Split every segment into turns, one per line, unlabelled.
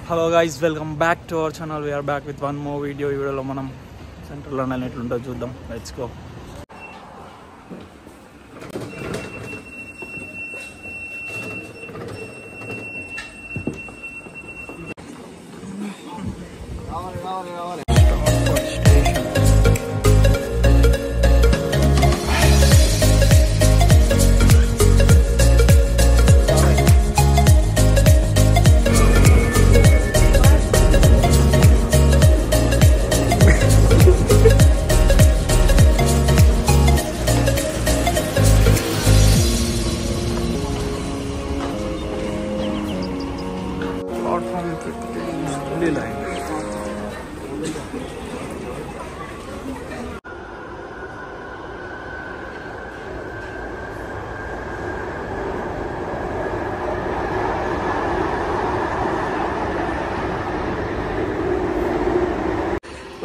Hello guys, welcome back to our channel. We're back with one more video. ఈ వీడియోలో మనం central London ఎట్లుంటుందో చూద్దాం. Let's go.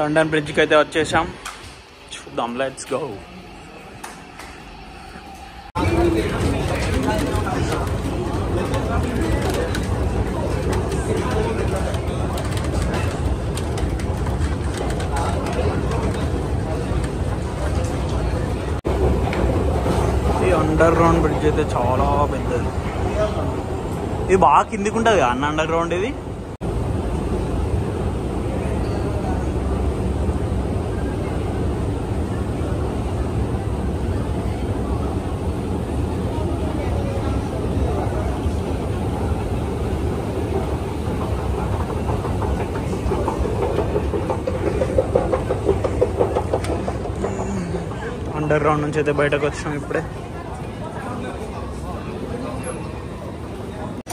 లండన్ బ్రిడ్జ్కి అయితే వచ్చేసాం, చూద్దాం. Let's go. ఈ అండర్ గ్రౌండ్ బ్రిడ్జ్ అయితే చాలా పెద్దది. ఇది బాగా కిందికి ఉంటుంది కదా అన్న అండర్ గ్రౌండ్. ఇది అండర్ గ్రౌండ్ నుంచి అయితే బయటకు వచ్చినాం. ఇప్పుడే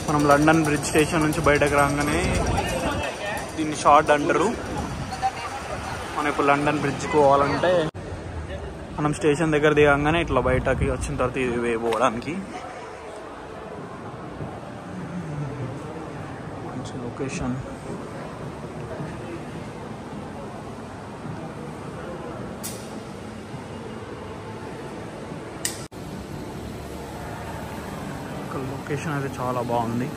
మనం లండన్ బ్రిడ్జ్ స్టేషన్ నుంచి బయటకు రాగానే దీన్ని షార్ట్ అంటారు. మనం ఇప్పుడు లండన్ బ్రిడ్జ్కి పోవాలంటే మనం స్టేషన్ దగ్గర దిగంగానే ఇట్లా బయటకి వచ్చిన తర్వాత ఇది వే పోవడానికి మంచి లొకేషన్. లొకేషన్ అయితే చాలా బాగుంది.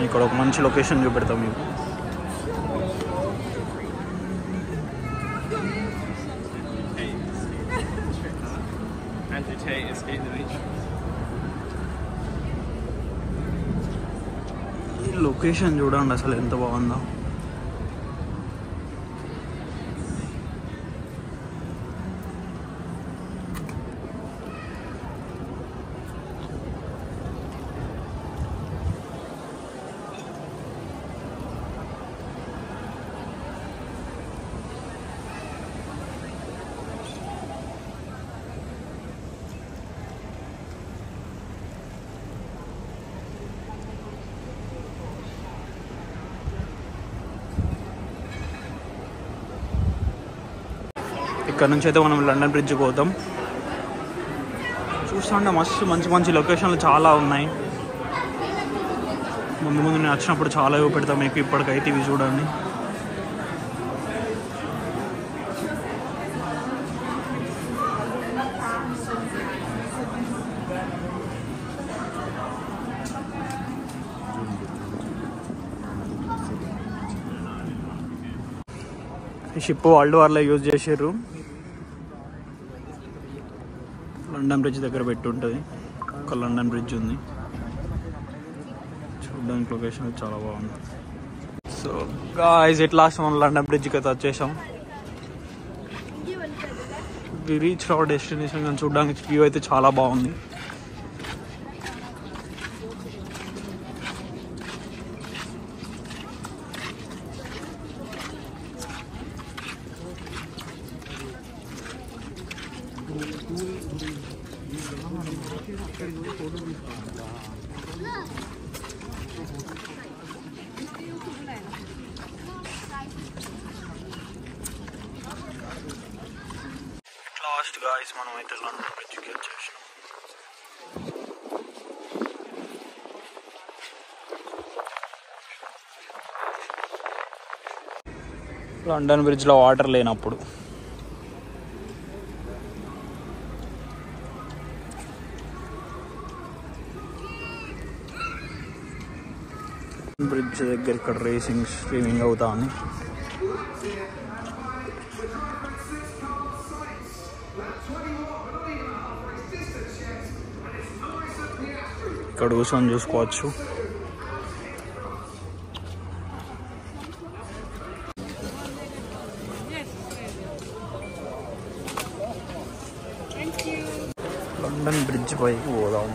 ఇక్కడ ఒక మంచి లొకేషన్ చూపెడతాం మీకు. ఈ లొకేషన్ చూడండి అసలు ఎంత బాగుందో. ఇక్కడ నుంచి అయితే మనం లండన్ బ్రిడ్జ్కి పోతాం. చూస్తుంటే మస్తు మంచి మంచి లొకేషన్లు చాలా ఉన్నాయి. ముందు ముందు నేను వచ్చినప్పుడు చాలా చూపెడతాం మీకు. ఇప్పటికైతే ఇవి చూడండి. ఈ షిప్ వరల్డ్ వార్లో యూజ్ చేసారు. లండన్ బ్రిడ్జ్ దగ్గర పెట్టి ఉంటుంది. ఒక లండన్ బ్రిడ్జ్ ఉంది చూడడానికి. లొకేషన్ చాలా బాగుంది. సో గాయ్స్, ఎట్ లాస్ట్ మనం లండన్ బ్రిడ్జ్కి అయితే వచ్చేసాం. We reach our destination. కానీ చూడడానికి వ్యూ అయితే చాలా బాగుంది. లాస్ట్ గాయ్స్ మనం అయితే లండన్ బ్రిడ్జ్కి వచ్చేసినాం. లండన్ బ్రిడ్జ్లో వాటర్ లేనప్పుడు బ్రిడ్జ్ దగ్గర ఇక్కడ రేసింగ్ స్ట్రీమింగ్ అవుతా ఉంది. ఇక్కడ కూర్చొని చూసుకోవచ్చు. లండన్ బ్రిడ్జ్ పైకి పోదాం.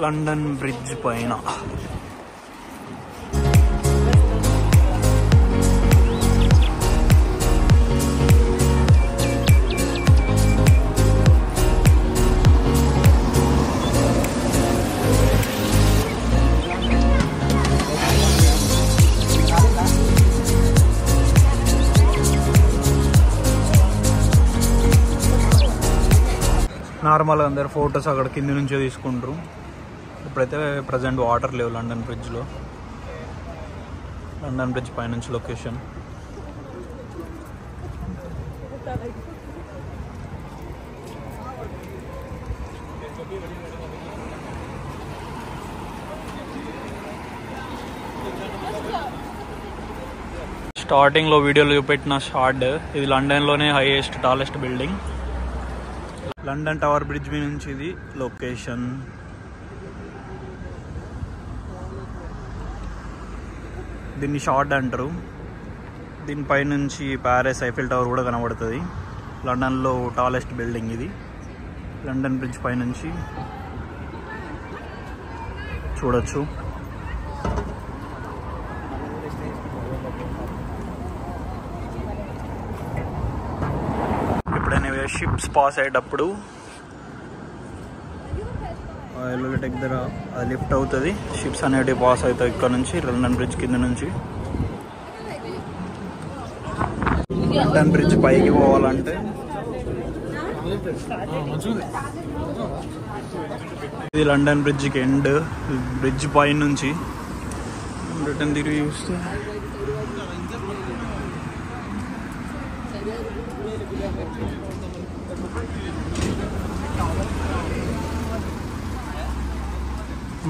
లండన్ బ్రిడ్జ్ పైన నార్మల్గా అందరు ఫొటోస్ అక్కడ కింది నుంచే తీసుకుంటారు. ఇప్పుడైతే ప్రజెంట్ వాటర్ లేవు లండన్ బ్రిడ్జ్లో. లండన్ బ్రిడ్జ్ పైనుంచి లొకేషన్. స్టార్టింగ్లో వీడియోలో చూపెట్టిన షార్ట్ ఇది లండన్లోనే highest tallest building. London tower bridge మీద నుంచి ఇది లొకేషన్. దీన్ని షార్ట్ అంటారు. దీనిపై నుంచి ప్యారిస్ ఐఫిల్ టవర్ కూడా కనబడుతుంది. లండన్లో టాలెస్ట్ బిల్డింగ్ ఇది. లండన్ బ్రిడ్జ్ పై నుంచి చూడొచ్చు. ఎప్పుడైనా షిప్స్ పాస్ అయ్యేటప్పుడు దగ్గర అది లిఫ్ట్ అవుతుంది. షిప్స్ అనేటివి పాస్ అవుతాయి ఇక్కడ నుంచి లండన్ బ్రిడ్జ్ కింద నుంచి. లండన్ బ్రిడ్జ్ పైకి పోవాలంటే ఇది లండన్ బ్రిడ్జ్కి ఎండ్. బ్రిడ్జ్ పై నుంచి రిటర్న్ తిరిగి చూస్తే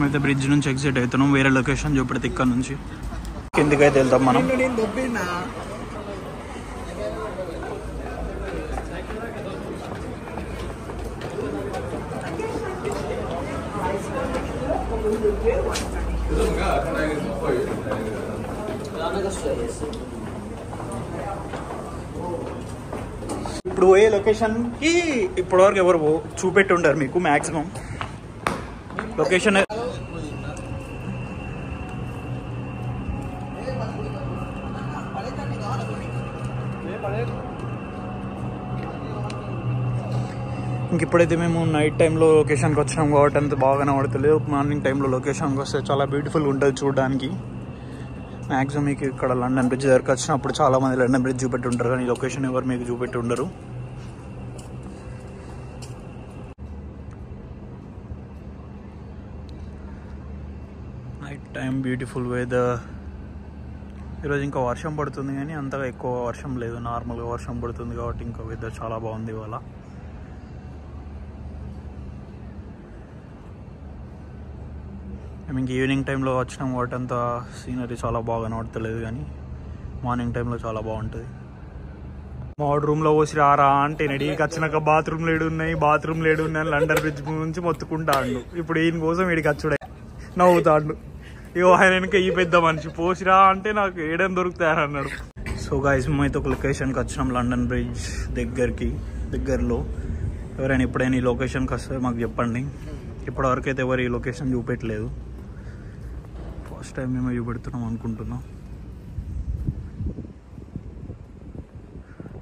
అయితే బ్రిడ్జ్ నుంచి ఎగ్జిట్ అవుతున్నాం. వేరే లొకేషన్ చూపెడితే ఇక్కడ నుంచి కిందికైతే వెళ్తాం మనం. ఇప్పుడు పోయే లొకేషన్కి ఇప్పటివరకు ఎవరు చూపెట్టి ఉంటారు మీకు మ్యాక్సిమం లొకేషన్. ఇంక ఇప్పుడైతే మేము నైట్ టైంలో లొకేషన్కి వచ్చినాం కాబట్టి అంత బాగా కనబడతలేదు. మార్నింగ్ టైంలో లొకేషన్కి వస్తే చాలా బ్యూటిఫుల్గా ఉంటుంది చూడడానికి. మ్యాక్సిమం మీకు ఇక్కడ లండన్ బ్రిడ్జ్ దగ్గరకు వచ్చినప్పుడు చాలామంది లండన్ బ్రిడ్జ్ చూపెట్టి ఉంటారు, కానీ లొకేషన్ ఎవరు మీకు చూపెట్టి ఉండరు. Night time beautiful weather. ఈరోజు ఇంకా వర్షం పడుతుంది కానీ అంతగా ఎక్కువ వర్షం లేదు, నార్మల్గా వర్షం పడుతుంది కాబట్టి ఇంకా వెదర్ చాలా బాగుంది ఇవాళ. ఇంక ఈవినింగ్ టైంలో వచ్చినాం కాబట్టి అంత సీనరీ చాలా బాగా కనబడతలేదు, కానీ మార్నింగ్ టైంలో చాలా బాగుంటుంది. మాడ్ రూమ్ లో పోసి రారా అంటే నెడీకి వచ్చినాక బాత్రూమ్ లేడు ఉన్నాయి లండన్ బ్రిడ్జ్ నుంచి మొత్తుకుంటాడు. ఇప్పుడు ఈయన కోసం వీడికి వచ్చుడే నవ్వుతాడు. ఇగో ఆయన వెనక ఈ పెద్ద మనిషి పోసిరా అంటే నాకు ఏడని దొరుకుతాయని అన్నాడు. సో గైస్ మేమైతే ఒక లొకేషన్కి వచ్చినాం లండన్ బ్రిడ్జ్ దగ్గరలో. ఎవరైనా ఎప్పుడైనా ఈ లొకేషన్కి వస్తే మాకు చెప్పండి. ఇప్పటివరకు అయితే ఎవరు ఈ లొకేషన్ చూపెట్టలేదు. ఫస్ట్ టైం మేము చూపెడుతున్నాం అనుకుంటున్నాం.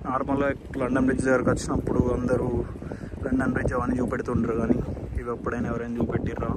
నార్మల్గా లండన్ బ్రిడ్జ్ దగ్గరకు వచ్చినప్పుడు అందరూ లండన్ బ్రిడ్జ్ అవన్నీ చూపెడుతుంటారు, కానీ ఇవి ఎప్పుడైనా ఎవరైనా చూపెట్టిర్రా?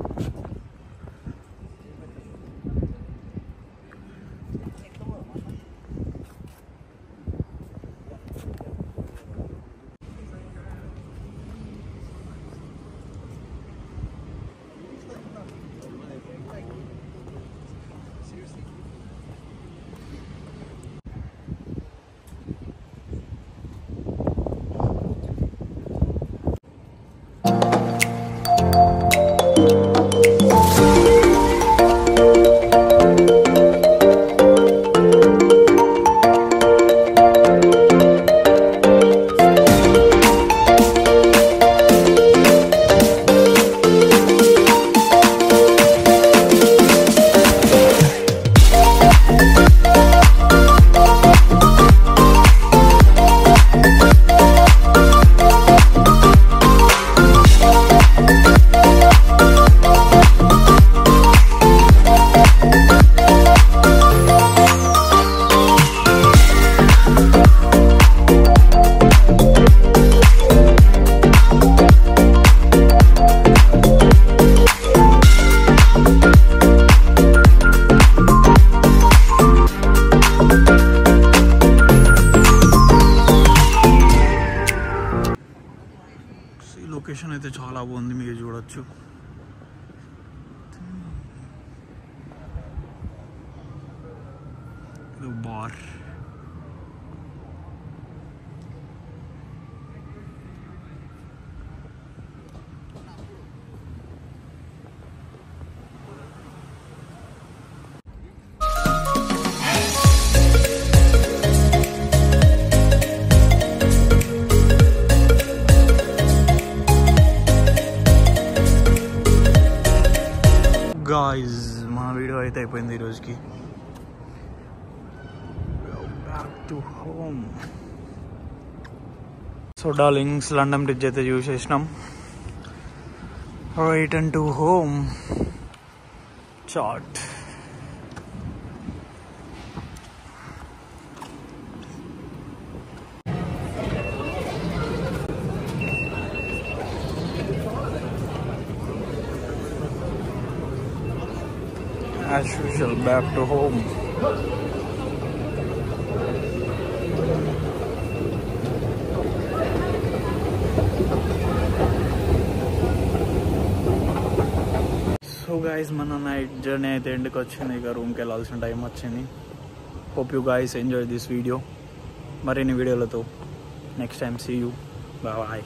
లొకేషన్ అయితే చాలా బాగుంది, మీరు చూడొచ్చు. బార్ గాయ్స్, మా వీడియో అయితే అయిపోయింది ఈరోజుకి. Back to home. So darlings, London bridge అయితే చూసేసినాం. Return to home chat. As usual, back to home. So guys, మన నైట్ జర్నీ అయితే ఎండ్కి వచ్చింది. ఇక రూమ్కి వెళ్ళాల్సిన టైం వచ్చింది. Hope you guys enjoy this video. మరిన్ని వీడియోలతో next time see you. Bye.